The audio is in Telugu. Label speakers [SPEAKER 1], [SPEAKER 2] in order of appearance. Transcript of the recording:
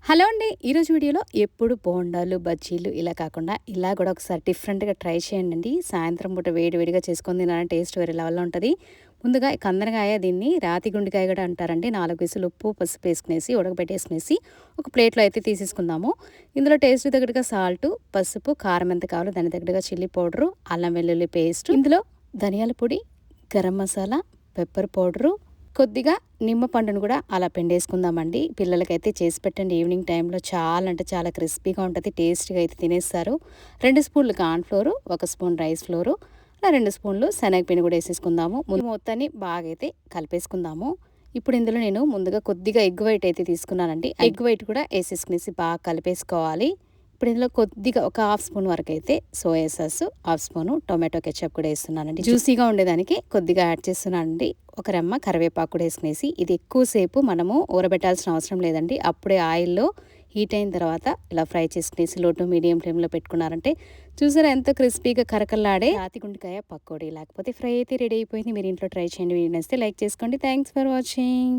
[SPEAKER 1] హలో అండి. ఈరోజు వీడియోలో ఎప్పుడు బోండాలు, బజ్జీలు ఇలా కాకుండా ఇలా కూడా ఒకసారి డిఫరెంట్‌గా ట్రై చేయండండి. సాయంత్రం పూట వేడి వేడిగా చేసుకొని తినాలంటే టేస్ట్ వేరే లెవెల్‌లో ఉంటది. ముందుగా కందనకాయ దీన్ని రాతి గుండికాయ కూడా అంటారండి. 4 పీసులు ఉప్పు, పసుపు వేసుకునేసి ఉడకబెట్టేసుకునేసి ఒక ప్లేట్‌లో అయితే తీసేసుకుందాము. ఇందులో టేస్ట్‌కి తగ్గట్టుగా సాల్టు, పసుపు, కారం ఎంత కావాలో దానికి తగ్గట్టుగా చిల్లీ పౌడరు, అల్లం వెల్లుల్లి పేస్ట్, ఇందులో ధనియాల పొడి, గరం మసాలా, పెప్పర్ పౌడరు, కొద్దిగా నిమ్మ పండును కూడా అలా పిండేసుకుందామండి. పిల్లలకైతే చేసి పెట్టండి ఈవినింగ్ టైంలో చాలా అంటే చాలా క్రిస్పీగా ఉంటది. టేస్ట్‌గా అయితే తినేస్తారు. 2 స్పూన్లు corn flour, 1 spoon rice floor, అలా 2 స్పూన్లు శనగపిండి కూడా ఏసేసుకుందాము. మొత్తాన్ని బాగా అయితే కలిపేసుకుందాము. ఇప్పుడు ఇందులో నేను ముందుగా కొద్దిగా ఎగ్ వైట్ అయితే తీసుకున్నానండి. ఎగ్ వైట్ కూడా ఏసేసుకునేసి బాగా కలిపేసుకోవాలి. ఇప్పుడు ఇందులో కొద్దిగా ఒక హాఫ్ స్పూన్ వరకు అయితే soya sauce, half spoon tomato ketchup కూడా వేస్తున్నానండి. జ్యూసీగా ఉండేదానికి కొద్దిగా యాడ్ చేస్తున్నానండి. ఒక రెమ్మ కరివేపాకు కూడా వేసుకునేసి ఇది ఎక్కువసేపు మనము ఊరబెట్టాల్సిన అవసరం లేదండి. అప్పుడే ఆయిల్లో హీట్ అయిన తర్వాత ఇలా ఫ్రై చేసుకునేసి లో టు మీడియం ఫ్లేమ్లో పెట్టుకున్నారంటే చూసారా ఎంతో క్రిస్పీగా కరకల్లాడే రాతి గుండెకాయ పకోడీ లేకపోతే ఫ్రై అయితే రెడీ అయిపోయింది. మీరు ఇంట్లో ట్రై చేయండి. వీడియో నచ్చితే లైక్ చేసుకోండి. Thanks for watching.